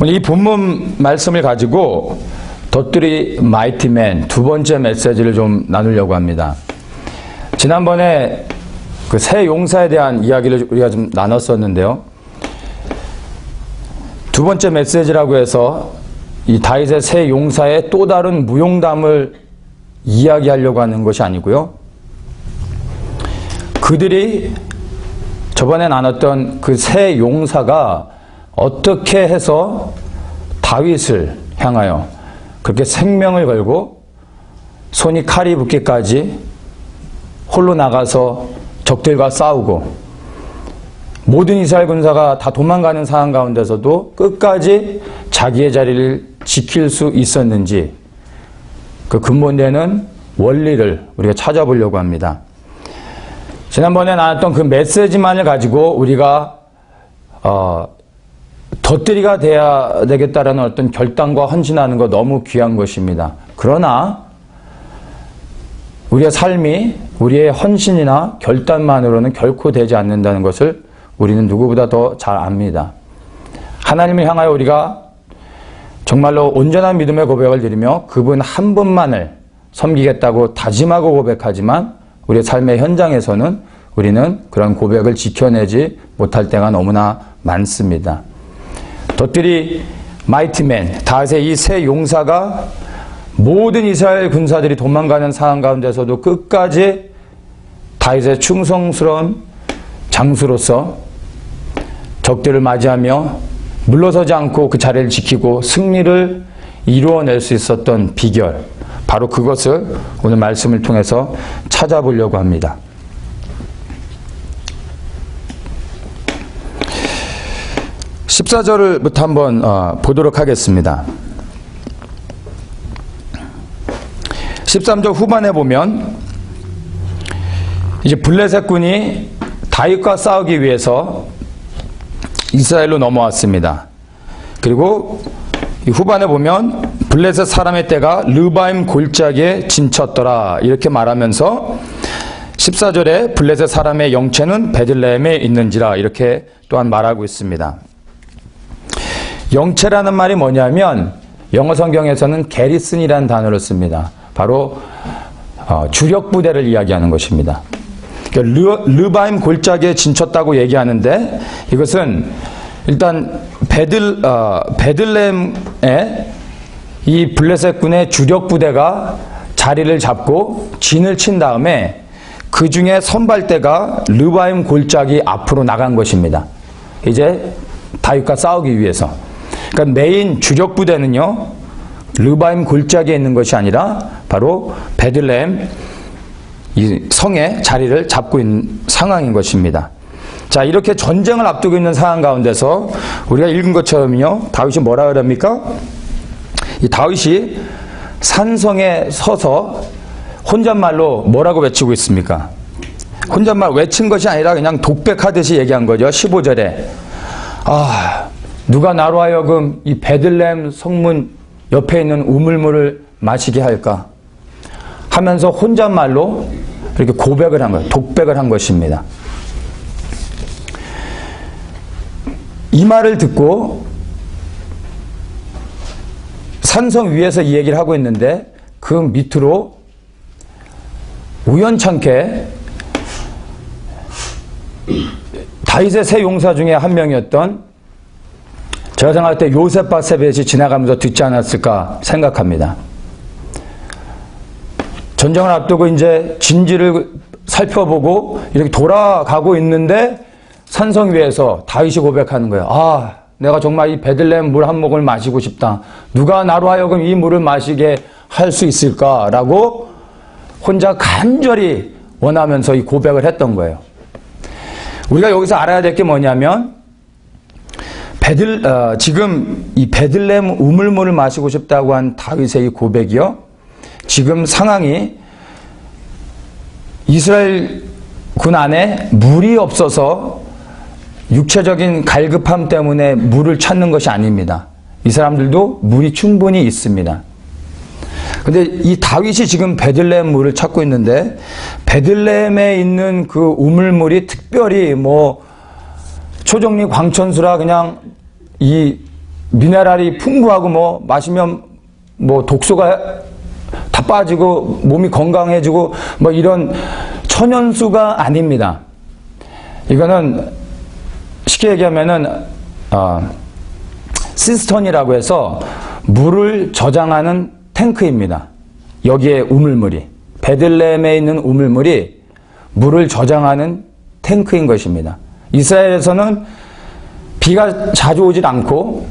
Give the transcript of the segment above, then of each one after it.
오늘 이 본문 말씀을 가지고 덧들이 마이티맨 두 번째 메시지를 좀 나누려고 합니다. 지난번에 그 새 용사에 대한 이야기를 우리가 좀 나눴었는데요. 두 번째 메시지라고 해서 이 다윗의 새 용사의 또 다른 무용담을 이야기하려고 하는 것이 아니고요. 그들이 저번에 나눴던 그 새 용사가 어떻게 해서 다윗을 향하여 그렇게 생명을 걸고 손이 칼이 붙기까지 홀로 나가서 적들과 싸우고 모든 이스라엘 군사가 다 도망가는 상황 가운데서도 끝까지 자기의 자리를 지킬 수 있었는지 그 근본되는 원리를 우리가 찾아보려고 합니다. 지난번에 나눴던 그 메시지만을 가지고 우리가 덧들이가 돼야 되겠다라는 어떤 결단과 헌신하는 거 너무 귀한 것입니다. 그러나 우리의 삶이 우리의 헌신이나 결단만으로는 결코 되지 않는다는 것을 우리는 누구보다 더 잘 압니다. 하나님을 향하여 우리가 정말로 온전한 믿음의 고백을 드리며 그분 한 분만을 섬기겠다고 다짐하고 고백하지만 우리의 삶의 현장에서는 우리는 그런 고백을 지켜내지 못할 때가 너무나 많습니다. 덧들이 마이티맨, 다윗의 이 새 용사가 모든 이스라엘 군사들이 도망가는 상황 가운데서도 끝까지 다윗의 충성스러운 장수로서 적들을 맞이하며 물러서지 않고 그 자리를 지키고 승리를 이루어낼 수 있었던 비결, 바로 그것을 오늘 말씀을 통해서 찾아보려고 합니다. 14절부터 한번 보도록 하겠습니다. 13절 후반에 보면 이제 블레셋 군이 다윗과 싸우기 위해서 이스라엘로 넘어왔습니다. 그리고 이 후반에 보면 블레셋 사람의 떼가 르바임 골짜기에 진쳤더라 이렇게 말하면서 14절에 블레셋 사람의 영체는 베들레헴에 있는지라 이렇게 또한 말하고 있습니다. 영체라는 말이 뭐냐면 영어 성경에서는 게리슨이라는 단어를 씁니다. 바로 주력 부대를 이야기하는 것입니다. 르바임 골짜기에 진쳤다고 얘기하는데 이것은 일단 베들레헴에 이 블레셋 군의 주력 부대가 자리를 잡고 진을 친 다음에 그 중에 선발대가 르바임 골짜기 앞으로 나간 것입니다. 이제 다윗과 싸우기 위해서. 그러니까 메인 주력 부대는요, 르바임 골짜기에 있는 것이 아니라 바로 베들레헴 이 성에 자리를 잡고 있는 상황인 것입니다. 자, 이렇게 전쟁을 앞두고 있는 상황 가운데서 우리가 읽은 것처럼요, 다윗이 뭐라 그럽니까? 이 다윗이 산성에 서서 혼잣말로 뭐라고 외치고 있습니까? 혼잣말 외친 것이 아니라 그냥 독백하듯이 얘기한 거죠. 15절에 누가 나로 하여금 이 베들레헴 성문 옆에 있는 우물물을 마시게 할까? 하면서 혼잣말로 이렇게 고백을 한 거예요. 독백을 한 것입니다. 이 말을 듣고 산성 위에서 이 얘기를 하고 있는데 그 밑으로 우연찮게 다윗의 새 용사 중에 한 명이었던 제가 생각할 때 요셉바세벳이 지나가면서 듣지 않았을까 생각합니다. 전쟁을 앞두고 이제 진지를 살펴보고 이렇게 돌아가고 있는데 산성 위에서 다윗이 고백하는 거예요. 내가 정말 이 베들레헴 물 한 모금을 마시고 싶다. 누가 나로 하여금 이 물을 마시게 할 수 있을까라고 혼자 간절히 원하면서 이 고백을 했던 거예요. 우리가 여기서 알아야 될 게 뭐냐면 지금 이 베들레헴 우물물을 마시고 싶다고 한 다윗의 이 고백이요, 지금 상황이 이스라엘 군 안에 물이 없어서 육체적인 갈급함 때문에 물을 찾는 것이 아닙니다. 이 사람들도 물이 충분히 있습니다. 근데 이 다윗이 지금 베들레헴 물을 찾고 있는데 베들레헴에 있는 그 우물물이 특별히 초정리 광천수라 그냥 이 미네랄이 풍부하고 뭐 마시면 뭐 독소가 다 빠지고 몸이 건강해지고 뭐 이런 천연수가 아닙니다. 이거는 쉽게 얘기하면은 시스턴이라고 해서 물을 저장하는 탱크입니다. 여기에 우물물이, 베들레헴에 있는 우물물이 물을 저장하는 탱크인 것입니다. 이스라엘에서는 비가 자주 오질 않고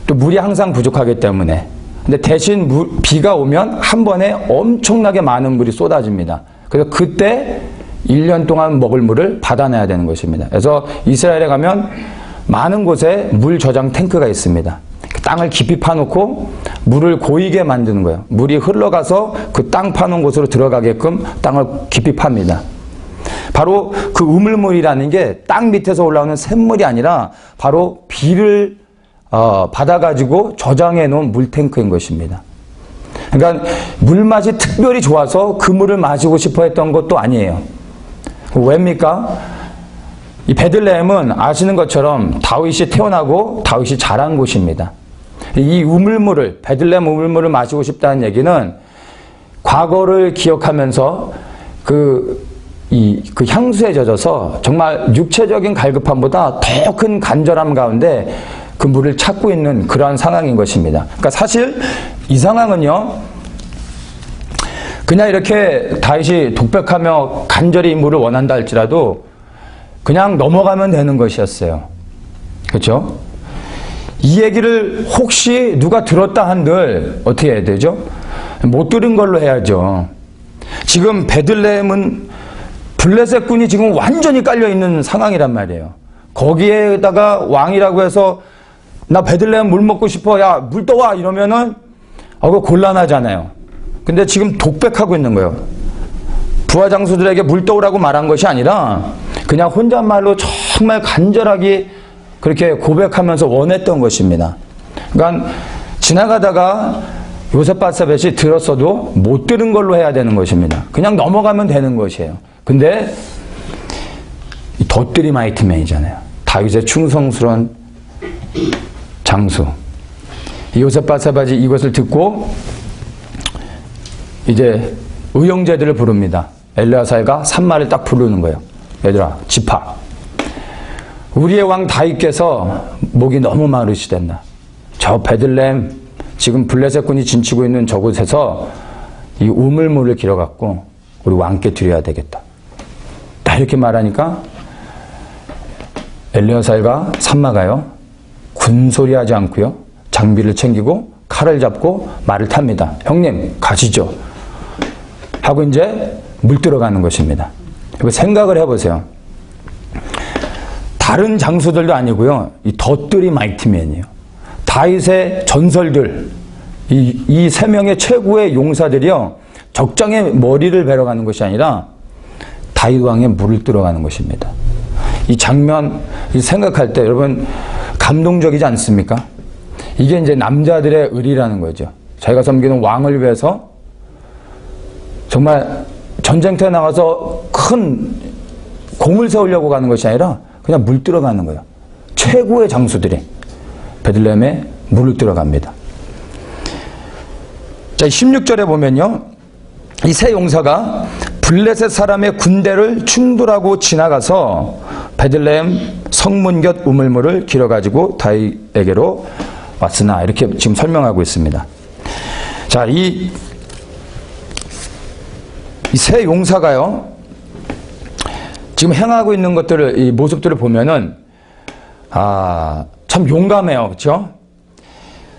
또 물이 항상 부족하기 때문에, 근데 대신 비가 오면 한 번에 엄청나게 많은 물이 쏟아집니다. 그래서 그때 1년 동안 먹을 물을 받아내야 되는 것입니다. 그래서 이스라엘에 가면 많은 곳에 물 저장 탱크가 있습니다. 땅을 깊이 파놓고 물을 고이게 만드는 거예요. 물이 흘러가서 그 땅 파놓은 곳으로 들어가게끔 땅을 깊이 팝니다. 바로 그 우물물이라는 게 땅 밑에서 올라오는 샘물이 아니라 바로 비를 받아가지고 저장해 놓은 물탱크인 것입니다. 그러니까 물맛이 특별히 좋아서 그 물을 마시고 싶어 했던 것도 아니에요. 왜입니까? 이 베들레헴은 아시는 것처럼 다윗이 태어나고 다윗이 자란 곳입니다. 이 우물물을, 베들레헴 우물물을 마시고 싶다는 얘기는 과거를 기억하면서 그 향수에 젖어서 정말 육체적인 갈급함보다 더 큰 간절함 가운데 그 물을 찾고 있는 그러한 상황인 것입니다. 그러니까 사실 이 상황은요, 그냥 이렇게 다윗이 독백하며 간절히 이 물을 원한다 할지라도 그냥 넘어가면 되는 것이었어요. 그렇죠? 이 얘기를 혹시 누가 들었다 한들 어떻게 해야 되죠? 못 들은 걸로 해야죠. 지금 베들레헴은 블레셋군이 지금 완전히 깔려있는 상황이란 말이에요. 거기에다가 왕이라고 해서 나 베들레헴 물 먹고 싶어, 야 물 떠와 이러면은 그거 곤란하잖아요. 근데 지금 독백하고 있는 거예요. 부하 장수들에게 물 떠오라고 말한 것이 아니라 그냥 혼잣말로 정말 간절하게 그렇게 고백하면서 원했던 것입니다. 그러니까 지나가다가 요셉바세벳이 들었어도 못 들은 걸로 해야 되는 것입니다. 그냥 넘어가면 되는 것이에요. 근데 덧들이 마이티맨이잖아요. 다윗의 충성스러운 장수. 요셉바세벳이 이것을 듣고 이제 의형제들을 부릅니다. 엘르야살과 산마를 딱 부르는 거예요. 얘들아, 집합. 우리의 왕 다윗께서 목이 너무 마르시댄다. 저 베들레헴 지금 블레셋군이 진치고 있는 저곳에서 이 우물물을 길어갖고 우리 왕께 드려야 되겠다. 딱 이렇게 말하니까 엘르야살과 산마가요, 군소리하지 않고요, 장비를 챙기고 칼을 잡고 말을 탑니다. 형님 가시죠 하고 이제 물 들어가는 것입니다. 생각을 해보세요. 다른 장수들도 아니고요, 이 덧들이 마이티맨이에요. 다윗의 전설들, 이 세 명의 최고의 용사들이요, 적장에 머리를 베러 가는 것이 아니라 다윗 왕의 물을 들어가는 것입니다. 이 장면 생각할 때 여러분 감동적이지 않습니까? 이게 이제 남자들의 의리라는 거죠. 자기가 섬기는 왕을 위해서 정말 전쟁터에 나가서 큰 공을 세우려고 가는 것이 아니라 그냥 물 들어가는 거예요. 최고의 장수들이 베들레헴에 물을 들어갑니다. 자, 16절에 보면요, 이 세 용사가 블레셋 사람의 군대를 충돌하고 지나가서 베들레헴 성문 곁 우물물을 길어가지고 다윗에게로 왔으나, 이렇게 지금 설명하고 있습니다. 자, 이 세 용사가요, 지금 행하고 있는 것들을, 이 모습들을 보면은, 참 용감해요. 그렇죠?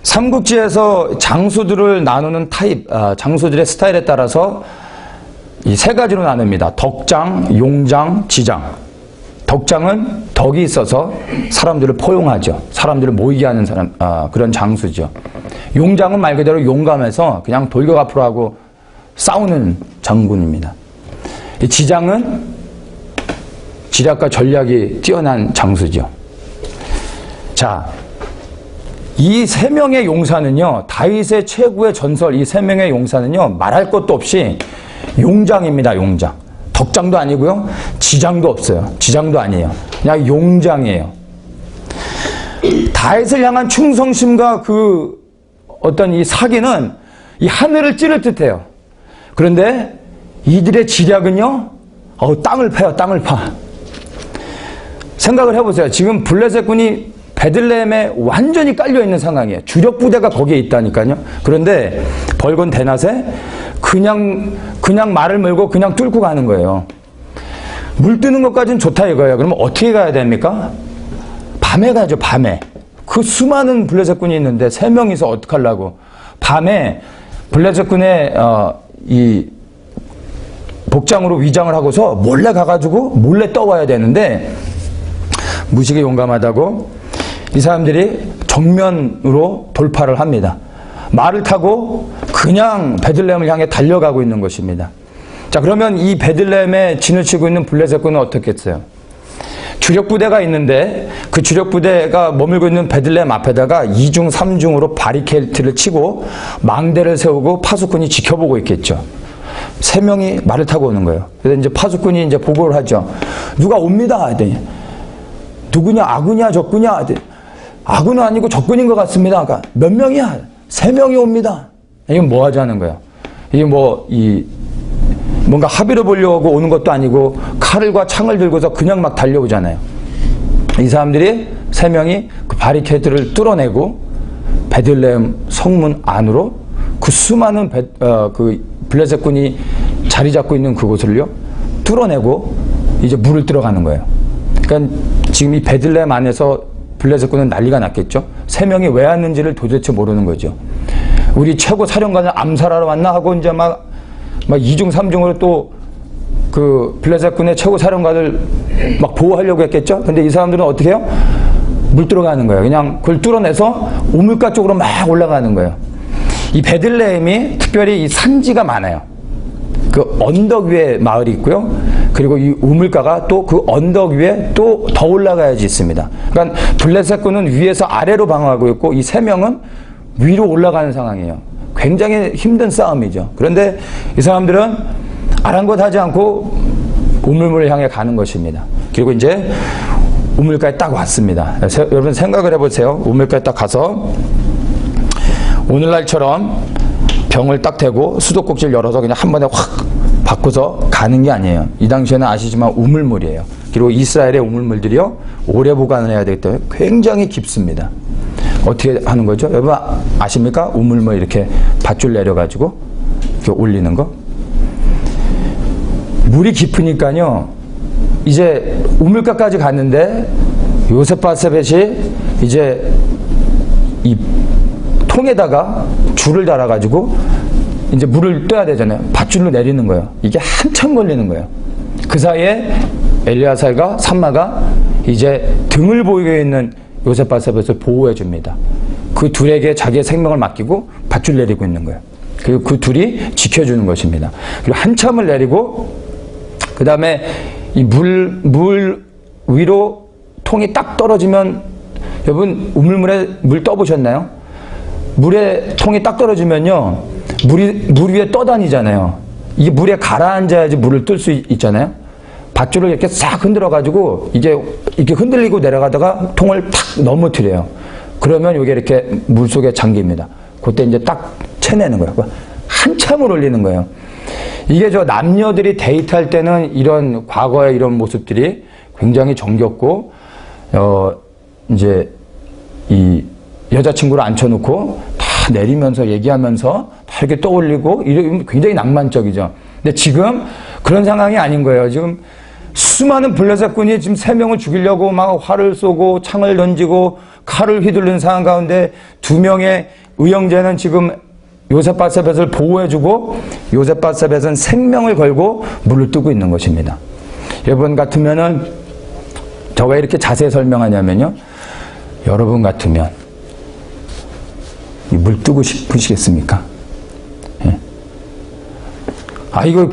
삼국지에서 장수들을 나누는 타입, 장수들의 스타일에 따라서 이 세 가지로 나눕니다. 덕장, 용장, 지장. 덕장은 덕이 있어서 사람들을 포용하죠. 사람들을 모이게 하는 사람, 그런 장수죠. 용장은 말 그대로 용감해서 그냥 돌격 앞으로 하고 싸우는 장군입니다. 이 지장은 지략과 전략이 뛰어난 장수죠. 자, 이 세 명의 용사는요, 다윗의 최고의 전설, 이 세 명의 용사는요, 말할 것도 없이 용장입니다. 용장. 덕장도 아니고요, 지장도 없어요. 지장도 아니에요. 그냥 용장이에요. 다윗을 향한 충성심과 그 어떤 이 사기는 이 하늘을 찌를 듯해요. 그런데 이들의 지략은요, 땅을 파요, 땅을 파. 생각을 해보세요. 지금 블레셋군이 베들레헴에 완전히 깔려있는 상황이에요. 주력 부대가 거기에 있다니까요. 그런데 벌건대낮에 그냥 말을 몰고 그냥 뚫고 가는 거예요. 물 뜨는 것까지는 좋다 이거예요. 그러면 어떻게 가야 됩니까? 밤에 가죠, 밤에. 그 수많은 블레셋군이 있는데 3명이서 어떡하려고. 밤에 블레셋군의 이 복장으로 위장을 하고서 몰래 가가지고 몰래 떠와야 되는데, 무식이 용감하다고 이 사람들이 정면으로 돌파를 합니다. 말을 타고 그냥 베들레헴을 향해 달려가고 있는 것입니다. 자, 그러면 이 베들레헴에 진을 치고 있는 블레셋군은 어떻겠어요? 주력 부대가 있는데 그 주력 부대가 머물고 있는 베들레헴 앞에다가 2중 3중으로 바리케이트를 치고 망대를 세우고 파수꾼이 지켜보고 있겠죠. 3명이 말을 타고 오는 거예요. 그래서 이제 파수꾼이 이제 보고를 하죠. 누가 옵니다. 하더니 누구냐, 아군이야, 적군이야? 하더니 아군은 아니고 적군인 것 같습니다. 그러니까 몇 명이야? 3명이 옵니다. 이건 뭐 하자는 거야? 이게 뭔가 합의를 보려고 오는 것도 아니고 칼과 창을 들고서 그냥 막 달려오잖아요. 이 사람들이 3명이 그 바리케이트를 뚫어내고 베들레헴 성문 안으로 그 수많은 그 블레셋군이 자리 잡고 있는 그곳을요 뚫어내고 이제 물을 들어가는 거예요. 그러니까 지금 이 베들레헴 안에서 블레셋군은 난리가 났겠죠. 3명이 왜 왔는지를 도대체 모르는 거죠. 우리 최고 사령관을 암살하러 왔나 하고 이제 막 2중 3중으로 또 그 블레셋군의 최고 사령관을 막 보호하려고 했겠죠. 근데 이 사람들은 어떻게 해요? 물 들어가는 거예요. 그냥 그걸 뚫어내서 우물가 쪽으로 막 올라가는 거예요. 이 베들레헴이 특별히 이 산지가 많아요. 그 언덕 위에 마을이 있고요. 그리고 이 우물가가 또 그 언덕 위에 또 더 올라가야지 있습니다. 그러니까 블레셋군은 위에서 아래로 방어하고 있고 이 3명은 위로 올라가는 상황이에요. 굉장히 힘든 싸움이죠. 그런데 이 사람들은 아랑곳하지 않고 우물물을 향해 가는 것입니다. 그리고 이제 우물가에 딱 왔습니다. 여러분 생각을 해보세요. 우물가에 딱 가서 오늘날처럼 병을 딱 대고 수도꼭지를 열어서 그냥 한 번에 확 바꿔서 가는 게 아니에요. 이 당시에는 아시지만 우물물이에요. 그리고 이스라엘의 우물물들이요 오래 보관을 해야 되기 때문에 굉장히 깊습니다. 어떻게 하는 거죠? 여러분 아십니까? 우물물 이렇게 밧줄 내려가지고 이렇게 올리는 거. 물이 깊으니까요 이제 우물가까지 갔는데 요셉바세벳이 이제 이 통에다가 줄을 달아가지고 이제 물을 떠야 되잖아요. 밧줄로 내리는 거예요. 이게 한참 걸리는 거예요. 그 사이에 엘리야살과 삼마가 이제 등을 보이고 있는 요셉바세벳을 보호해 줍니다. 그 둘에게 자기의 생명을 맡기고 밧줄 내리고 있는 거예요. 그리고 그 둘이 지켜주는 것입니다. 그리고 한참을 내리고 그 다음에 이 물 위로 통이 딱 떨어지면, 여러분 우물물에 물 떠보셨나요? 물에 통이 딱 떨어지면요 물 위에 떠다니잖아요. 이게 물에 가라앉아야지 물을 뜰 수 있잖아요. 밧줄을 이렇게 싹 흔들어 가지고 이제 이렇게 흔들리고 내려가다가 통을 탁 넘어뜨려요. 그러면 이게 이렇게 물 속에 잠깁니다. 그때 이제 딱 채내는 거예요. 한참을 올리는 거예요. 이게 남녀들이 데이트할 때는 이런 과거의 이런 모습들이 굉장히 정겹고, 이제 이 여자친구를 앉혀놓고 다 내리면서 얘기하면서 다 이렇게 떠올리고 이런 굉장히 낭만적이죠. 근데 지금 그런 상황이 아닌 거예요. 지금 수많은 블레셋군이 지금 3명을 죽이려고 막 활을 쏘고 창을 던지고 칼을 휘두르는 상황 가운데 2명의 의형제는 지금 요셉바세벳을 보호해주고 요셉바세벳은 생명을 걸고 물을 뜨고 있는 것입니다. 여러분 같으면은 저가 이렇게 자세히 설명하냐면요, 여러분 같으면 물 뜨고 싶으시겠습니까? 예? 이거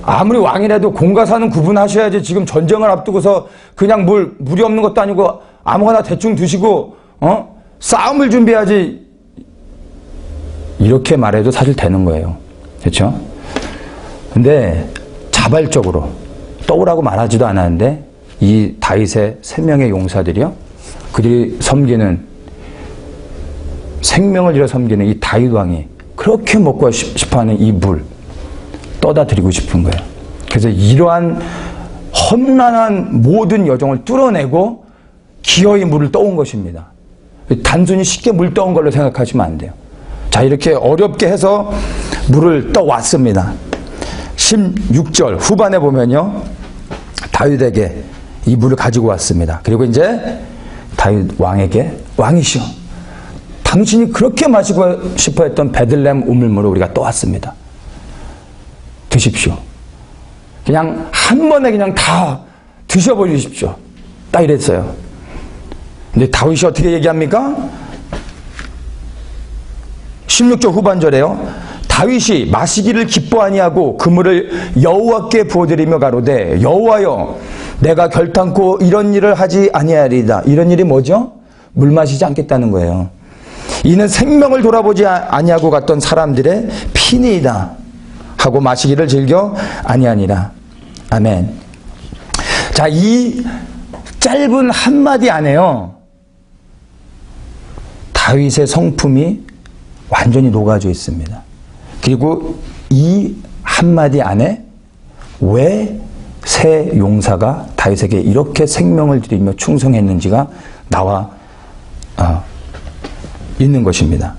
아무리 왕이라도 공과 사는 구분하셔야지. 지금 전쟁을 앞두고서 그냥 물이 없는 것도 아니고 아무거나 대충 드시고 싸움을 준비하지, 이렇게 말해도 사실 되는 거예요. 그렇죠? 근데 자발적으로 떠오라고 말하지도 않았는데 이 다윗의 3명의 용사들이요, 그들이 섬기는 생명을 들여 섬기는 이 다윗 왕이 그렇게 먹고 싶어하는 이 물 떠다 드리고 싶은 거예요. 그래서 이러한 험난한 모든 여정을 뚫어내고 기어이 물을 떠온 것입니다. 단순히 쉽게 물 떠온 걸로 생각하시면 안 돼요. 자, 이렇게 어렵게 해서 물을 떠왔습니다. 16절 후반에 보면요, 다윗에게 이 물을 가지고 왔습니다. 그리고 이제 다윗 왕에게, 왕이시여, 당신이 그렇게 마시고 싶어 했던 베들레헴 우물물을 우리가 떠왔습니다. 드십시오. 그냥 한 번에 그냥 다 드셔버리십시오. 딱 이랬어요. 근데 다윗이 어떻게 얘기합니까? 16절 후반절에요. 다윗이 마시기를 기뻐 아니하고 그 물을 여호와께 부어드리며 가로되 여호와여, 내가 결탄코 이런 일을 하지 아니하리이다. 이런 일이 뭐죠? 물 마시지 않겠다는 거예요. 이는 생명을 돌아보지 아니하고 갔던 사람들의 피니이다 하고 마시기를 즐겨 아니하니라. 아멘. 자, 이 짧은 한마디 안에요, 다윗의 성품이 완전히 녹아져 있습니다. 그리고 이 한마디 안에 왜 세 용사가 다윗에게 이렇게 생명을 드리며 충성했는지가 나와 있는 것입니다.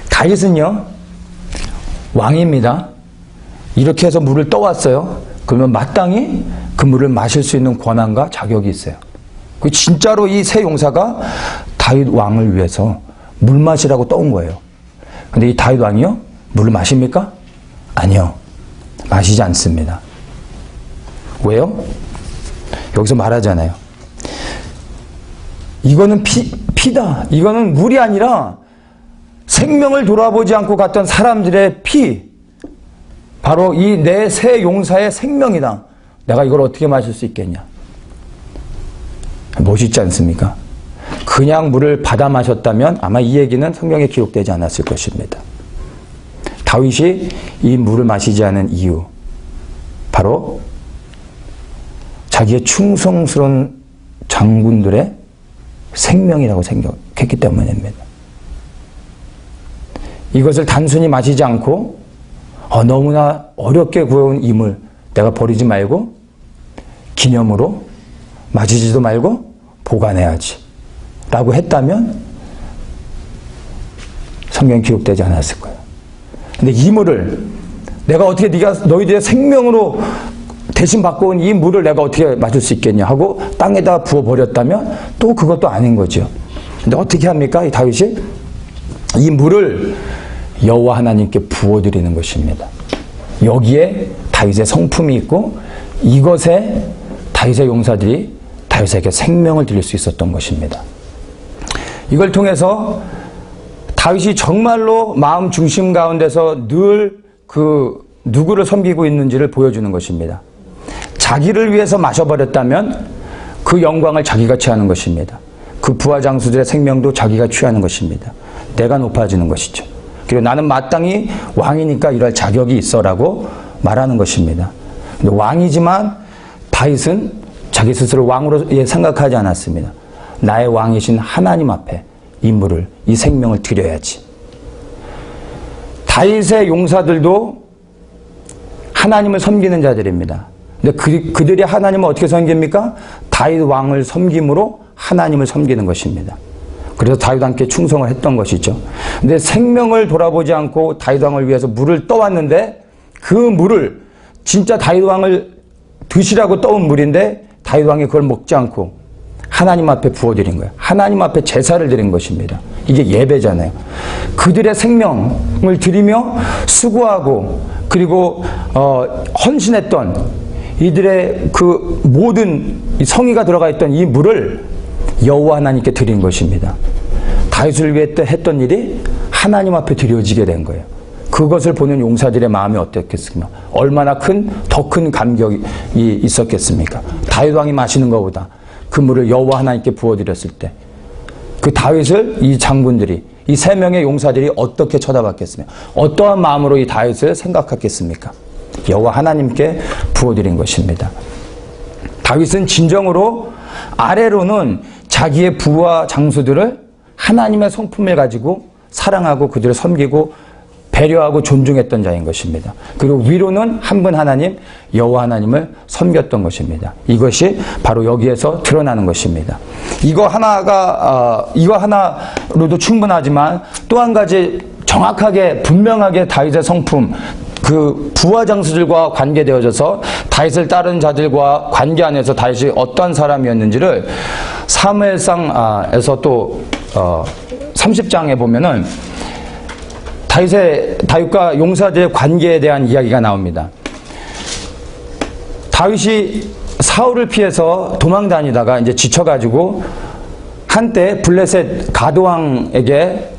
다윗은요, 왕입니다. 이렇게 해서 물을 떠왔어요. 그러면 마땅히 그 물을 마실 수 있는 권한과 자격이 있어요. 진짜로 이 세 용사가 다윗 왕을 위해서 물 마시라고 떠온 거예요. 근데 이 다윗 왕이요, 물을 마십니까? 아니요, 마시지 않습니다. 왜요? 여기서 말하잖아요. 이거는 피다. 이거는 물이 아니라 생명을 돌아보지 않고 갔던 사람들의 피, 바로 이 내 세 용사의 생명이다. 내가 이걸 어떻게 마실 수 있겠냐? 멋있지 않습니까? 그냥 물을 받아 마셨다면 아마 이 얘기는 성경에 기록되지 않았을 것입니다. 다윗이 이 물을 마시지 않은 이유, 바로 자기의 충성스러운 장군들의 생명이라고 생각했기 때문입니다. 이것을 단순히 마시지 않고 너무나 어렵게 구해온 이 물 내가 버리지 말고 기념으로 마시지도 말고 보관해야지 라고 했다면 성경에 기록되지 않았을 거예요. 근데 이 물을 내가 어떻게 너희들의 생명으로 대신 받고 온 이 물을 내가 어떻게 마실 수 있겠냐 하고 땅에다 부어버렸다면 또 그것도 아닌 거죠. 근데 어떻게 합니까? 이 다윗이 이 물을 여호와 하나님께 부어드리는 것입니다. 여기에 다윗의 성품이 있고 이것에 다윗의 용사들이 다윗에게 생명을 드릴 수 있었던 것입니다. 이걸 통해서 다윗이 정말로 마음 중심 가운데서 늘 누구를 섬기고 있는지를 보여주는 것입니다. 자기를 위해서 마셔버렸다면 그 영광을 자기가 취하는 것입니다. 그 부하 장수들의 생명도 자기가 취하는 것입니다. 내가 높아지는 것이죠. 그리고 나는 마땅히 왕이니까 이럴 자격이 있어라고 말하는 것입니다. 근데 왕이지만 다윗은 자기 스스로 왕으로 생각하지 않았습니다. 나의 왕이신 하나님 앞에 이 물을, 이 생명을 드려야지. 다윗의 용사들도 하나님을 섬기는 자들입니다. 근데 그들이 하나님을 어떻게 섬깁니까? 다윗 왕을 섬김으로 하나님을 섬기는 것입니다. 그래서 다윗 왕께 충성을 했던 것이죠. 근데 생명을 돌아보지 않고 다윗 왕을 위해서 물을 떠왔는데 그 물을 진짜 다윗 왕을 드시라고 떠온 물인데 다윗 왕이 그걸 먹지 않고 하나님 앞에 부어드린 거예요. 하나님 앞에 제사를 드린 것입니다. 이게 예배잖아요. 그들의 생명을 드리며 수고하고 그리고 헌신했던 이들의 그 모든 성의가 들어가 있던 이 물을 여호와 하나님께 드린 것입니다. 다윗을 위해 했던 일이 하나님 앞에 드려지게 된 거예요. 그것을 보는 용사들의 마음이 어떻겠습니까? 얼마나 더 큰 감격이 있었겠습니까? 다윗 왕이 마시는 것보다 그 물을 여호와 하나님께 부어드렸을 때 그 다윗을 이 장군들이, 이 세 명의 용사들이 어떻게 쳐다봤겠습니까? 어떠한 마음으로 이 다윗을 생각했겠습니까? 여호와 하나님께 부어드린 것입니다. 다윗은 진정으로 아래로는 자기의 부하 장수들을 하나님의 성품을 가지고 사랑하고 그들을 섬기고 배려하고 존중했던 자인 것입니다. 그리고 위로는 한 분 하나님, 여호와 하나님을 섬겼던 것입니다. 이것이 바로 여기에서 드러나는 것입니다. 이거 하나로도 충분하지만 또 한 가지 정확하게 분명하게 다윗의 성품, 그 부하 장수들과 관계되어져서 다윗을 따르는 자들과 관계 안에서 다윗이 어떤 사람이었는지를 사무엘상에서 또 30장에 보면은 다윗과 용사들의 관계에 대한 이야기가 나옵니다. 다윗이 사울을 피해서 도망 다니다가 이제 지쳐가지고 한때 블레셋 가드왕에게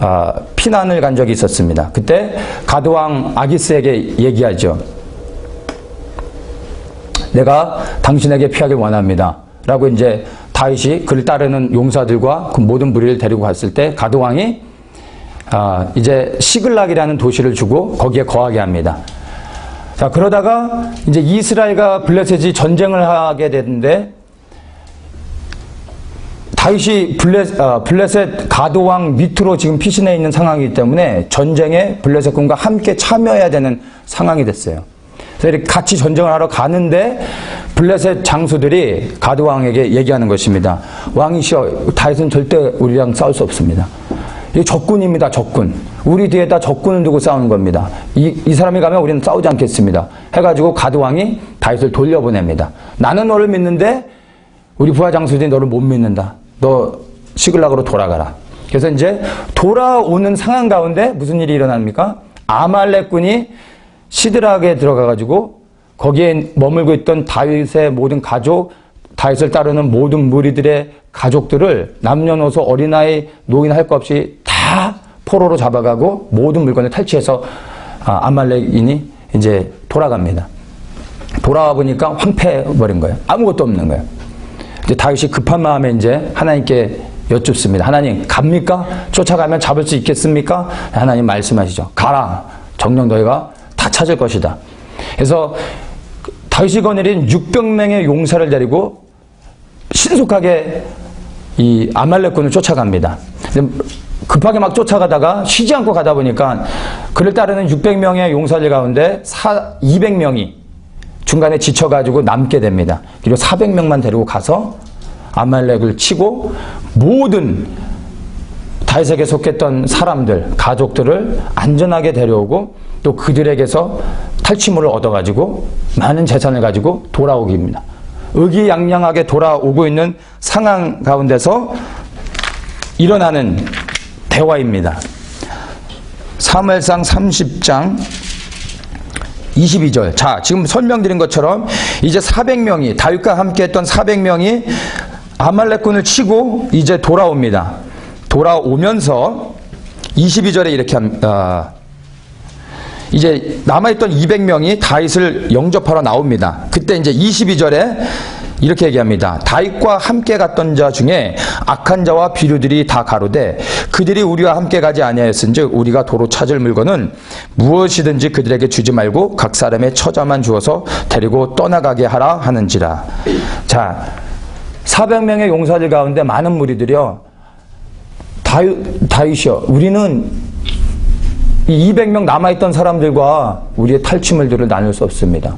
피난을 간 적이 있었습니다. 그때 가드왕 아기스에게 얘기하죠. 내가 당신에게 피하길 원합니다. 라고 이제 다윗이 그를 따르는 용사들과 그 모든 무리를 데리고 갔을 때 가드왕이 이제 시글락이라는 도시를 주고 거기에 거하게 합니다. 자, 그러다가 이제 이스라엘과 블레셋이 전쟁을 하게 되는데 다윗이 블레셋 가드왕 밑으로 지금 피신해 있는 상황이기 때문에 전쟁에 블레셋군과 함께 참여해야 되는 상황이 됐어요. 그래서 이렇게 같이 전쟁을 하러 가는데 블레셋 장수들이 가드왕에게 얘기하는 것입니다. 왕이시여, 다윗은 절대 우리랑 싸울 수 없습니다. 이 적군입니다, 적군. 우리 뒤에다 적군을 두고 싸우는 겁니다. 이 사람이 가면 우리는 싸우지 않겠습니다. 해가지고 가드왕이 다윗을 돌려보냅니다. 나는 너를 믿는데 우리 부하 장수들이 너를 못 믿는다. 너 시글락으로 돌아가라. 그래서 이제 돌아오는 상황 가운데 무슨 일이 일어납니까? 아말렉군이 시드락에 들어가가지고 거기에 머물고 있던 다윗의 모든 가족, 다윗을 따르는 모든 무리들의 가족들을 남녀노소 어린아이 노인 할 것 없이 다 포로로 잡아가고 모든 물건을 탈취해서 아말렉인이 이제 돌아갑니다. 돌아와 보니까 황폐해버린 거예요. 아무것도 없는 거예요. 이제 다윗이 급한 마음에 이제 하나님께 여쭙습니다. 하나님, 갑니까? 쫓아가면 잡을 수 있겠습니까? 하나님 말씀하시죠. 가라. 정녕 너희가 다 찾을 것이다. 그래서 다윗이 거느린 600명의 용사를 데리고 신속하게 이 아말렉군을 쫓아갑니다. 급하게 막 쫓아가다가 쉬지 않고 가다 보니까 그를 따르는 600명의 용사들 가운데 200명이 중간에 지쳐가지고 남게 됩니다. 그리고 400명만 데리고 가서 아말렉을 치고 모든 다윗에게 속했던 사람들, 가족들을 안전하게 데려오고 또 그들에게서 탈취물을 얻어가지고 많은 재산을 가지고 돌아오게 됩니다. 의기양양하게 돌아오고 있는 상황 가운데서 일어나는 대화입니다. 사무엘상 30장 22절. 자, 지금 설명드린 것처럼 이제 400명이 다윗과 함께 했던 400명이 아말렉군을 치고 이제 돌아옵니다. 돌아오면서 22절에 이렇게 합니다. 이제 남아있던 200명이 다윗을 영접하러 나옵니다. 그때 이제 22절에 이렇게 얘기합니다. 다윗과 함께 갔던 자 중에 악한 자와 비류들이 다 가로되 그들이 우리와 함께 가지 아니하였은즉 우리가 도로 찾을 물건은 무엇이든지 그들에게 주지 말고 각 사람의 처자만 주어서 데리고 떠나가게 하라 하는지라. 자, 400명의 용사들 가운데 많은 무리들이요, 다윗이요, 우리는 이 200명 남아있던 사람들과 우리의 탈취물들을 나눌 수 없습니다.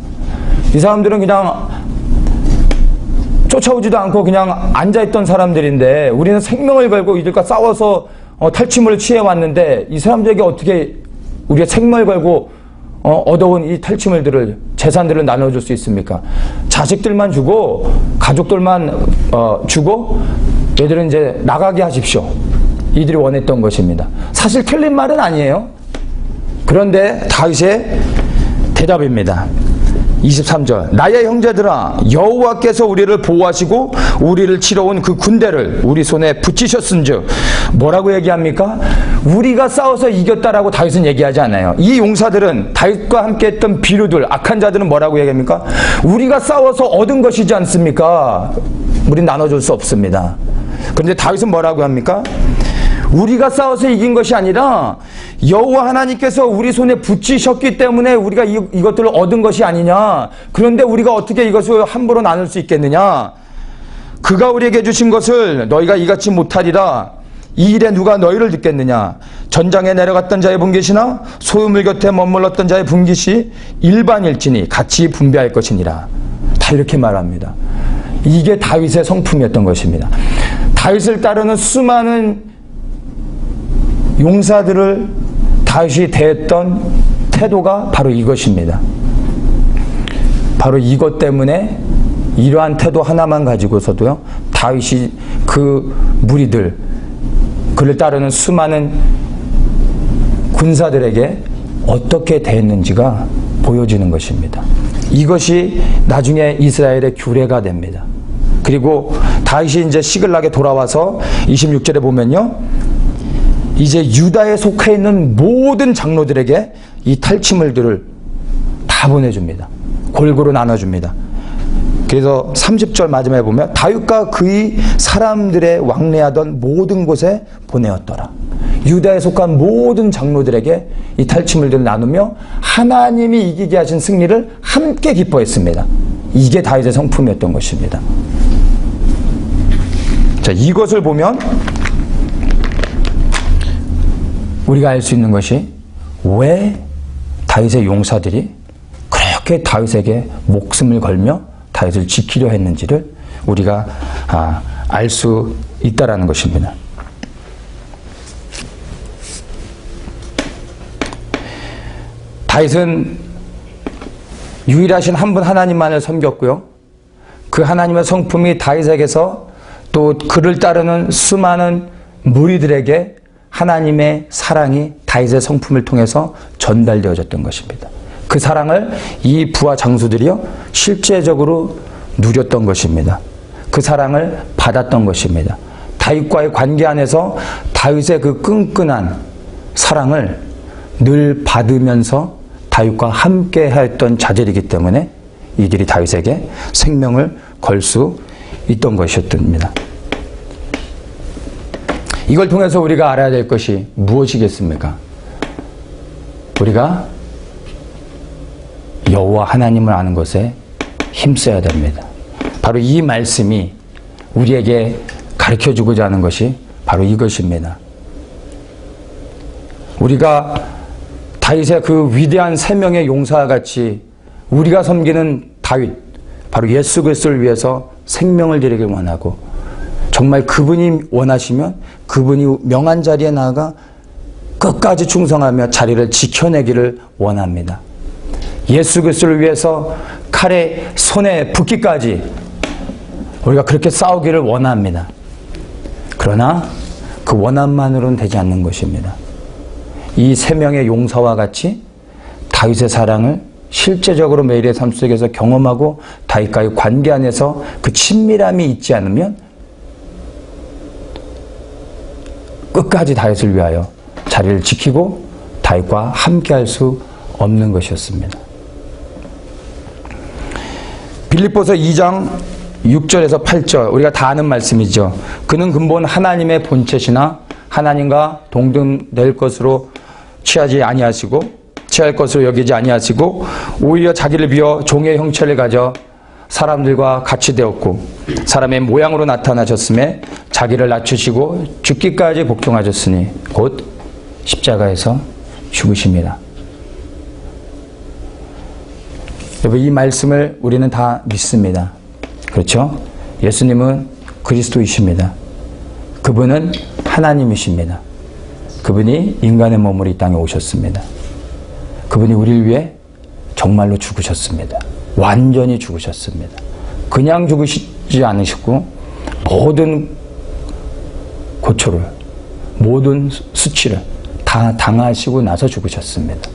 이 사람들은 그냥 쫓아오지도 않고 그냥 앉아있던 사람들인데 우리는 생명을 걸고 이들과 싸워서 탈취물을 취해왔는데 이 사람들에게 어떻게 우리가 생명을 걸고 얻어온 이 탈취물들을, 재산들을 나눠줄 수 있습니까? 자식들만 주고 가족들만 주고 얘들은 이제 나가게 하십시오. 이들이 원했던 것입니다. 사실 틀린 말은 아니에요. 그런데 다윗의 대답입니다. 23절. 나의 형제들아, 여호와께서 우리를 보호하시고 우리를 치러 온 그 군대를 우리 손에 붙이셨은즉. 뭐라고 얘기합니까? 우리가 싸워서 이겼다라고 다윗은 얘기하지 않아요. 이 용사들은, 다윗과 함께 했던 비류들, 악한 자들은 뭐라고 얘기합니까? 우리가 싸워서 얻은 것이지 않습니까? 우린 나눠줄 수 없습니다. 그런데 다윗은 뭐라고 합니까? 우리가 싸워서 이긴 것이 아니라 여호와 하나님께서 우리 손에 붙이셨기 때문에 우리가 이것들을 얻은 것이 아니냐. 그런데 우리가 어떻게 이것을 함부로 나눌 수 있겠느냐. 그가 우리에게 주신 것을 너희가 이같이 못하리라. 이 일에 누가 너희를 듣겠느냐. 전장에 내려갔던 자의 분깃이나 소유물 곁에 머물렀던 자의 분깃이 일반일지니 같이 분배할 것이니라. 다 이렇게 말합니다. 이게 다윗의 성품이었던 것입니다. 다윗을 따르는 수많은 용사들을 다윗이 대했던 태도가 바로 이것입니다. 바로 이것 때문에 이러한 태도 하나만 가지고서도요, 다윗이 그 무리들, 그를 따르는 수많은 군사들에게 어떻게 대했는지가 보여지는 것입니다. 이것이 나중에 이스라엘의 규례가 됩니다. 그리고 다윗이 이제 시글락에 돌아와서 26절에 보면요, 이제 유다에 속해 있는 모든 장로들에게 이 탈취물들을 다 보내줍니다. 골고루 나눠줍니다. 그래서 30절 마지막에 보면 다윗과 그의 사람들의 왕래하던 모든 곳에 보내었더라. 유다에 속한 모든 장로들에게 이 탈취물들을 나누며 하나님이 이기게 하신 승리를 함께 기뻐했습니다. 이게 다윗의 성품이었던 것입니다. 자, 이것을 보면 우리가 알 수 있는 것이 왜 다윗의 용사들이 그렇게 다윗에게 목숨을 걸며 다윗을 지키려 했는지를 우리가 알 수 있다라는 것입니다. 다윗은 유일하신 한 분 하나님만을 섬겼고요. 그 하나님의 성품이 다윗에게서 또 그를 따르는 수많은 무리들에게 하나님의 사랑이 다윗의 성품을 통해서 전달되어졌던 것입니다. 그 사랑을 이 부하 장수들이요, 실제적으로 누렸던 것입니다. 그 사랑을 받았던 것입니다. 다윗과의 관계 안에서 다윗의 그 끈끈한 사랑을 늘 받으면서 다윗과 함께 했던 자들이기 때문에 이들이 다윗에게 생명을 걸 수 있던 것이었습니다. 이걸 통해서 우리가 알아야 될 것이 무엇이겠습니까? 우리가 여호와 하나님을 아는 것에 힘써야 됩니다. 바로 이 말씀이 우리에게 가르쳐주고자 하는 것이 바로 이것입니다. 우리가 다윗의 그 위대한 세 명의 용사와 같이 우리가 섬기는 다윗, 바로 예수 그리스도를 위해서 생명을 드리길 원하고, 정말 그분이 원하시면 그분이 명한 자리에 나아가 끝까지 충성하며 자리를 지켜내기를 원합니다. 예수 그리스도를 위해서 칼에 손에 붓기까지 우리가 그렇게 싸우기를 원합니다. 그러나 그 원함만으로는 되지 않는 것입니다. 이 세 명의 용사와 같이 다윗의 사랑을 실제적으로 매일의 삶 속에서 경험하고 다윗과의 관계 안에서 그 친밀함이 있지 않으면 끝까지 다윗을 위하여 자리를 지키고 다윗과 함께할 수 없는 것이었습니다. 빌립보서 2장 6절에서 8절, 우리가 다 아는 말씀이죠. 그는 근본 하나님의 본체시나 하나님과 동등될 것으로 취할 것으로 여기지 아니하시고 오히려 자기를 비워 종의 형체를 가져 사람들과 같이 되었고 사람의 모양으로 나타나셨음에 자기를 낮추시고 죽기까지 복종하셨으니 곧 십자가에서 죽으십니다. 여러분, 이 말씀을 우리는 다 믿습니다. 그렇죠? 예수님은 그리스도이십니다. 그분은 하나님이십니다. 그분이 인간의 몸으로 이 땅에 오셨습니다. 그분이 우리를 위해 정말로 죽으셨습니다. 완전히 죽으셨습니다. 그냥 죽으시지 않으셨고 모든 고초를, 모든 수치를 다 당하시고 나서 죽으셨습니다.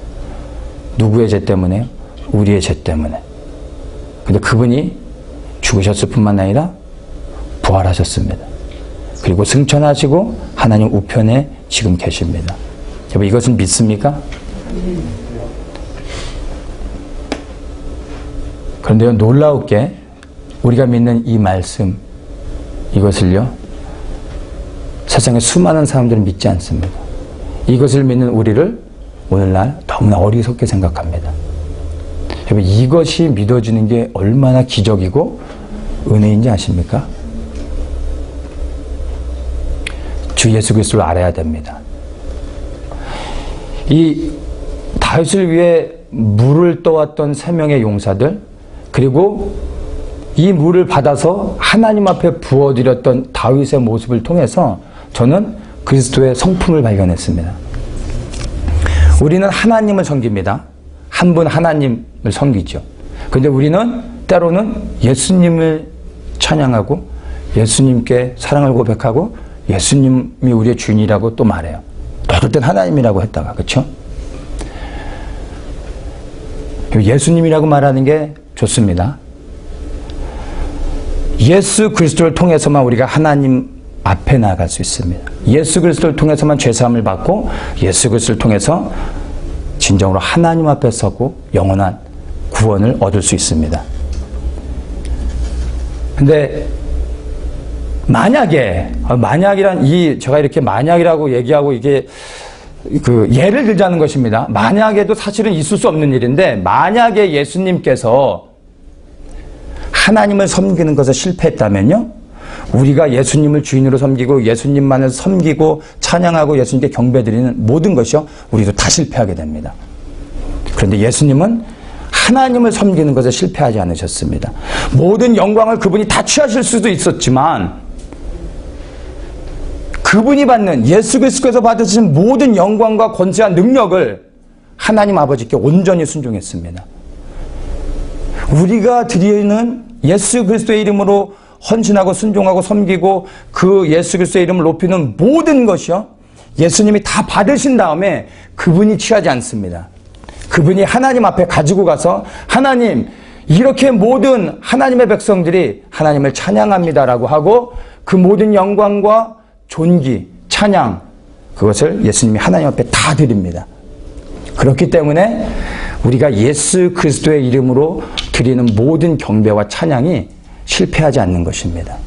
누구의 죄 때문에요? 우리의 죄 때문에. 근데 그분이 죽으셨을 뿐만 아니라 부활하셨습니다. 그리고 승천하시고 하나님 우편에 지금 계십니다. 여러분, 이것은 믿습니까? 그런데요, 놀라웠게 우리가 믿는 이 말씀, 이것을요, 세상에 수많은 사람들은 믿지 않습니다. 이것을 믿는 우리를 오늘날 너무나 어리석게 생각합니다. 여러분, 이것이 믿어지는 게 얼마나 기적이고 은혜인지 아십니까? 주 예수 그리스도를 알아야 됩니다. 이 다윗을 위해 물을 떠왔던 세 명의 용사들, 그리고 이 물을 받아서 하나님 앞에 부어드렸던 다윗의 모습을 통해서 저는 그리스도의 성품을 발견했습니다. 우리는 하나님을 섬깁니다. 한 분 하나님을 섬기죠. 그런데 우리는 때로는 예수님을 찬양하고 예수님께 사랑을 고백하고 예수님이 우리의 주인이라고 또 말해요. 어떨 땐 하나님이라고 했다가, 그렇죠? 예수님이라고 말하는 게 좋습니다. 예수 그리스도를 통해서만 우리가 하나님 앞에 나아갈 수 있습니다. 예수 그리스도를 통해서만 죄사함을 받고 예수 그리스도를 통해서 진정으로 하나님 앞에 서고 영원한 구원을 얻을 수 있습니다. 근데 만약이란 제가 이렇게 만약이라고 얘기하고 이게 예를 들자는 것입니다. 만약에도 사실은 있을 수 없는 일인데, 만약에 예수님께서 하나님을 섬기는 것에 실패했다면요, 우리가 예수님을 주인으로 섬기고 예수님만을 섬기고 찬양하고 예수님께 경배드리는 모든 것이요, 우리도 다 실패하게 됩니다. 그런데 예수님은 하나님을 섬기는 것에 실패하지 않으셨습니다. 모든 영광을 그분이 다 취하실 수도 있었지만 그분이 받는, 예수 그리스도께서 받으신 모든 영광과 권세와 능력을 하나님 아버지께 온전히 순종했습니다. 우리가 드리는 예수 그리스도의 이름으로 헌신하고 순종하고 섬기고 그 예수 그리스도의 이름을 높이는 모든 것이요, 예수님이 다 받으신 다음에 그분이 취하지 않습니다. 그분이 하나님 앞에 가지고 가서, 하나님, 이렇게 모든 하나님의 백성들이 하나님을 찬양합니다라고 하고 그 모든 영광과 존귀, 찬양, 그것을 예수님이 하나님 앞에 다 드립니다. 그렇기 때문에 우리가 예수 그리스도의 이름으로 드리는 모든 경배와 찬양이 실패하지 않는 것입니다.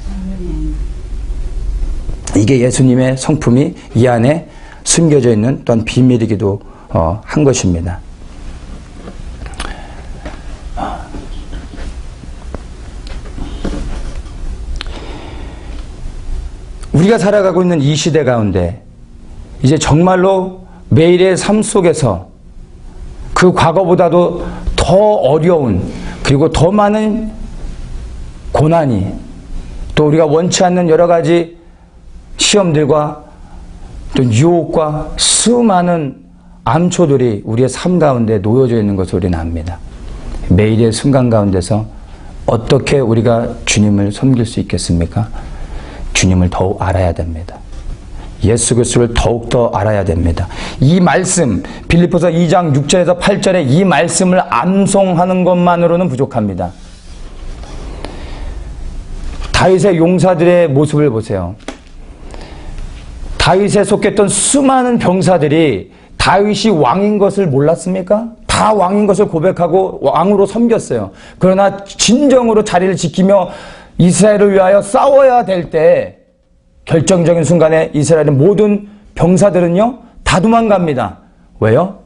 이게 예수님의 성품이 이 안에 숨겨져 있는 또한 비밀이기도 한 것입니다. 우리가 살아가고 있는 이 시대 가운데 이제 정말로 매일의 삶 속에서 그 과거보다도 더 어려운, 그리고 더 많은 고난이, 또 우리가 원치 않는 여러 가지 시험들과 또 유혹과 수많은 암초들이 우리의 삶 가운데 놓여져 있는 것을 우리는 압니다. 매일의 순간 가운데서 어떻게 우리가 주님을 섬길 수 있겠습니까? 주님을 더욱 알아야 됩니다. 예수 그리스도를 더욱더 알아야 됩니다. 이 말씀, 빌립보서 2장 6절에서 8절에 이 말씀을 암송하는 것만으로는 부족합니다. 다윗의 용사들의 모습을 보세요. 다윗에 속했던 수많은 병사들이 다윗이 왕인 것을 몰랐습니까? 다 왕인 것을 고백하고 왕으로 섬겼어요. 그러나 진정으로 자리를 지키며 이스라엘을 위하여 싸워야 될 때 결정적인 순간에 이스라엘의 모든 병사들은요, 다 도망갑니다. 왜요?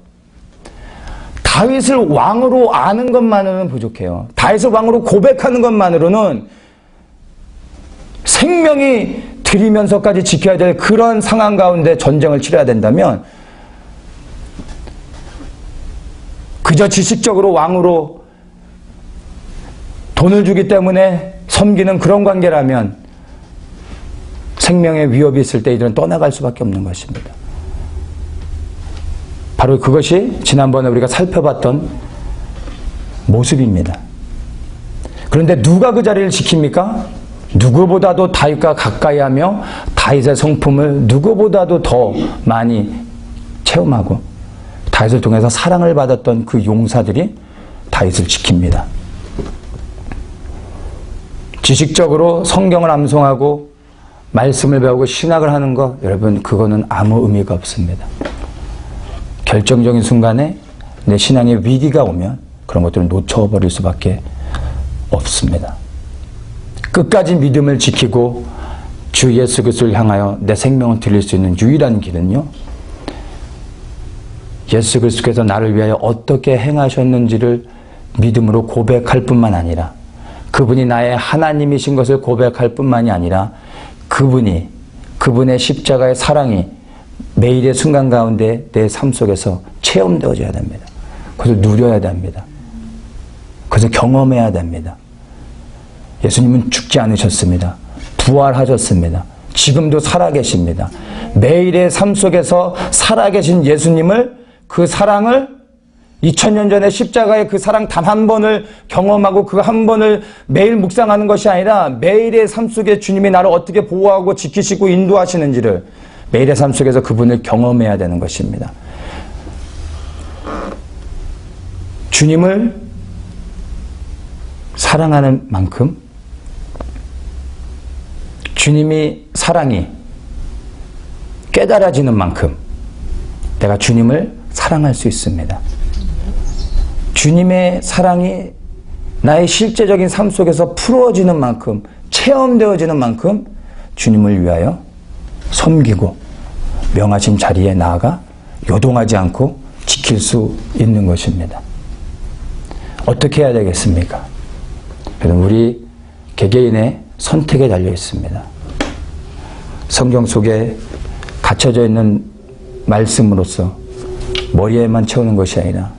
다윗을 왕으로 아는 것만으로는 부족해요. 다윗을 왕으로 고백하는 것만으로는 생명이 들이면서까지 지켜야 될 그런 상황 가운데 전쟁을 치러야 된다면, 그저 지식적으로 왕으로 돈을 주기 때문에 섬기는 그런 관계라면 생명의 위협이 있을 때 이들은 떠나갈 수밖에 없는 것입니다. 바로 그것이 지난번에 우리가 살펴봤던 모습입니다. 그런데 누가 그 자리를 지킵니까? 누구보다도 다윗과 가까이 하며 다윗의 성품을 누구보다도 더 많이 체험하고 다윗을 통해서 사랑을 받았던 그 용사들이 다윗을 지킵니다. 지식적으로 성경을 암송하고 말씀을 배우고 신학을 하는 것, 여러분, 그거는 아무 의미가 없습니다. 결정적인 순간에 내 신앙의 위기가 오면 그런 것들을 놓쳐버릴 수밖에 없습니다. 끝까지 믿음을 지키고 주 예수 그리스도를 향하여 내 생명을 드릴 수 있는 유일한 길은요, 예수 그리스도께서 나를 위하여 어떻게 행하셨는지를 믿음으로 고백할 뿐만 아니라, 그분이 나의 하나님이신 것을 고백할 뿐만이 아니라, 그분이 그분의 십자가의 사랑이 매일의 순간 가운데 내 삶 속에서 체험되어져야 됩니다. 그래서 누려야 됩니다. 그래서 경험해야 됩니다. 예수님은 죽지 않으셨습니다. 부활하셨습니다. 지금도 살아계십니다. 매일의 삶 속에서 살아계신 예수님을, 그 사랑을 2000년 전에 십자가의 그 사랑 단 한 번을 경험하고 그 한 번을 매일 묵상하는 것이 아니라 매일의 삶 속에 주님이 나를 어떻게 보호하고 지키시고 인도하시는지를 매일의 삶 속에서 그분을 경험해야 되는 것입니다. 주님을 사랑하는 만큼 주님이 사랑이 깨달아지는 만큼 내가 주님을 사랑할 수 있습니다. 주님의 사랑이 나의 실제적인 삶 속에서 풀어지는 만큼, 체험되어지는 만큼 주님을 위하여 섬기고 명하신 자리에 나아가 요동하지 않고 지킬 수 있는 것입니다. 어떻게 해야 되겠습니까? 여러분, 우리 개개인의 선택에 달려 있습니다. 성경 속에 갇혀져 있는 말씀으로서 머리에만 채우는 것이 아니라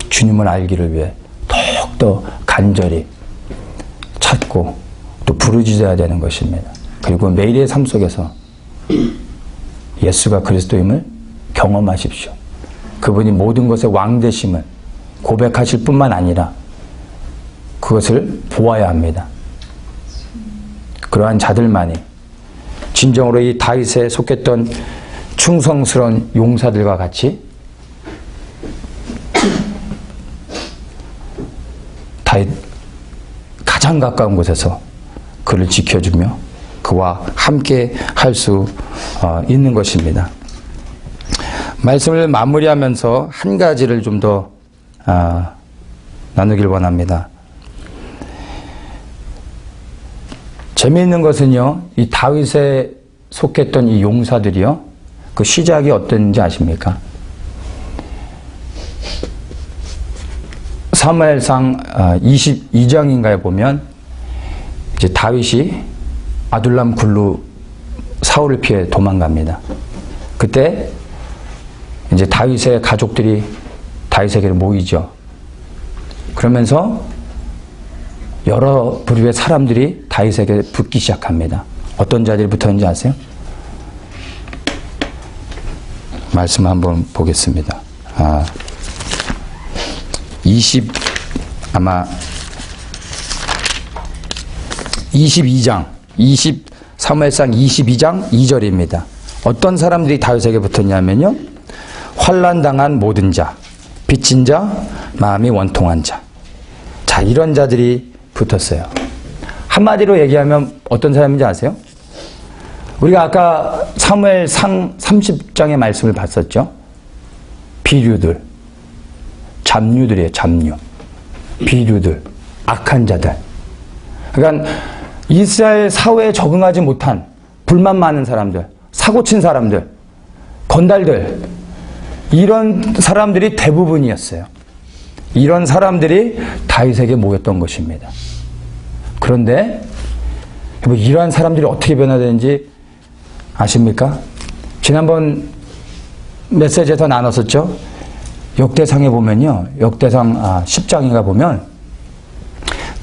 주님을 알기를 위해 더욱더 간절히 찾고 또 부르짖어야 되는 것입니다. 그리고 매일의 삶 속에서 예수가 그리스도임을 경험하십시오. 그분이 모든 것의 왕 되심을 고백하실 뿐만 아니라 그것을 보아야 합니다. 그러한 자들만이 진정으로 이 다윗에 속했던 충성스러운 용사들과 같이 다윗 가장 가까운 곳에서 그를 지켜주며 그와 함께 할 수 있는 것입니다. 말씀을 마무리하면서 한 가지를 좀 더 나누길 원합니다. 재미있는 것은요, 이 다윗에 속했던 이 용사들이요, 그 시작이 어땠는지 아십니까? 사무엘상 22장인가에 보면 이제 다윗이 아둘람 굴로 사울을 피해 도망갑니다. 그때 이제 다윗의 가족들이 다윗에게 모이죠. 그러면서 여러 부류의 사람들이 다윗에게 붙기 시작합니다. 어떤 자들이 붙었는지 아세요? 말씀 한번 보겠습니다. 22장, 사무엘상 22장 2절입니다. 어떤 사람들이 다윗에게 붙었냐면요, 환난당한 모든 자, 빚진 자, 마음이 원통한 자. 자, 이런 자들이 붙었어요. 한마디로 얘기하면 어떤 사람인지 아세요? 우리가 아까 사무엘상 30장의 말씀을 봤었죠. 비류들, 잡류들이에요. 잡류, 비류들, 악한 자들. 그러니까 이스라엘 사회에 적응하지 못한 불만 많은 사람들, 사고친 사람들, 건달들, 이런 사람들이 대부분이었어요. 이런 사람들이 다윗에게 모였던 것입니다. 그런데 이러한 사람들이 어떻게 변화되는지 아십니까? 지난번 메시지에서 나눴었죠. 역대상에 보면요, 역대상 10장인가 보면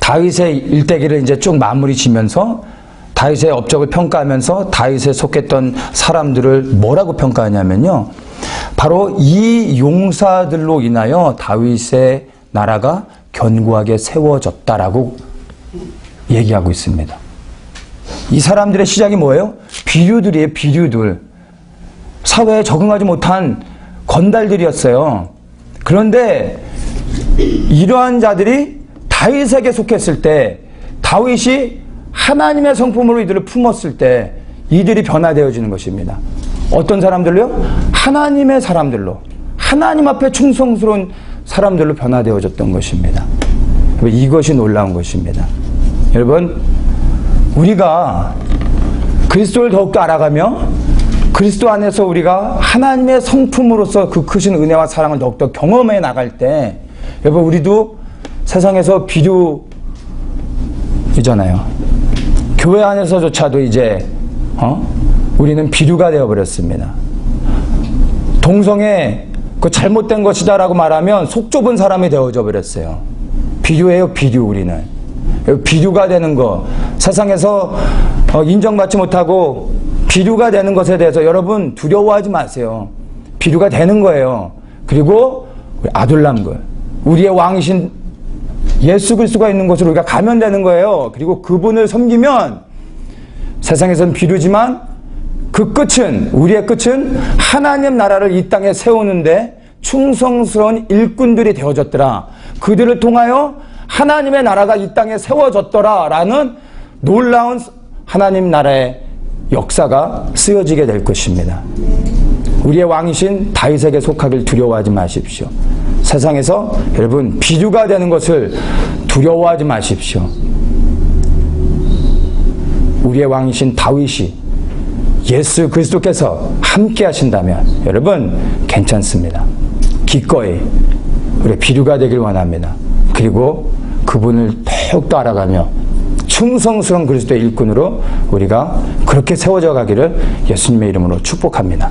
다윗의 일대기를 이제 쭉 마무리 지면서 다윗의 업적을 평가하면서 다윗에 속했던 사람들을 뭐라고 평가하냐면요, 바로 이 용사들로 인하여 다윗의 나라가 견고하게 세워졌다라고 얘기하고 있습니다. 이 사람들의 시작이 뭐예요? 비류들이에요. 비류들. 사회에 적응하지 못한 건달들이었어요. 그런데 이러한 자들이 다윗에게 속했을 때, 다윗이 하나님의 성품으로 이들을 품었을 때 이들이 변화되어지는 것입니다. 어떤 사람들로요? 하나님의 사람들로, 하나님 앞에 충성스러운 사람들로 변화되어졌던 것입니다. 이것이 놀라운 것입니다. 여러분, 우리가 그리스도를 더욱더 알아가며 그리스도 안에서 우리가 하나님의 성품으로서 그 크신 은혜와 사랑을 더욱더 경험해 나갈 때, 여러분, 우리도 세상에서 비류이잖아요. 교회 안에서조차도 이제 우리는 비류가 되어버렸습니다. 동성애 그 잘못된 것이다라고 말하면 속 좁은 사람이 되어져 버렸어요. 비류예요, 비류. 우리는 비류가 되는 거, 세상에서 인정받지 못하고 비류가 되는 것에 대해서 여러분 두려워하지 마세요. 비류가 되는 거예요. 그리고 아둘람굴, 우리의 왕이신 예수 그리스도가 있는 곳으로 우리가 가면 되는 거예요. 그리고 그분을 섬기면 세상에서는 비류지만 그 끝은, 우리의 끝은 하나님 나라를 이 땅에 세우는데 충성스러운 일꾼들이 되어졌더라. 그들을 통하여 하나님의 나라가 이 땅에 세워졌더라 라는 놀라운 하나님 나라의 역사가 쓰여지게 될 것입니다. 우리의 왕이신 다윗에게 속하길 두려워하지 마십시오. 세상에서 여러분 비류가 되는 것을 두려워하지 마십시오. 우리의 왕이신 다윗이 예수 그리스도께서 함께 하신다면 여러분 괜찮습니다. 기꺼이 우리 비류가 되길 원합니다. 그리고 그분을 더욱더 알아가며 충성스러운 그리스도의 일꾼으로 우리가 그렇게 세워져 가기를 예수님의 이름으로 축복합니다.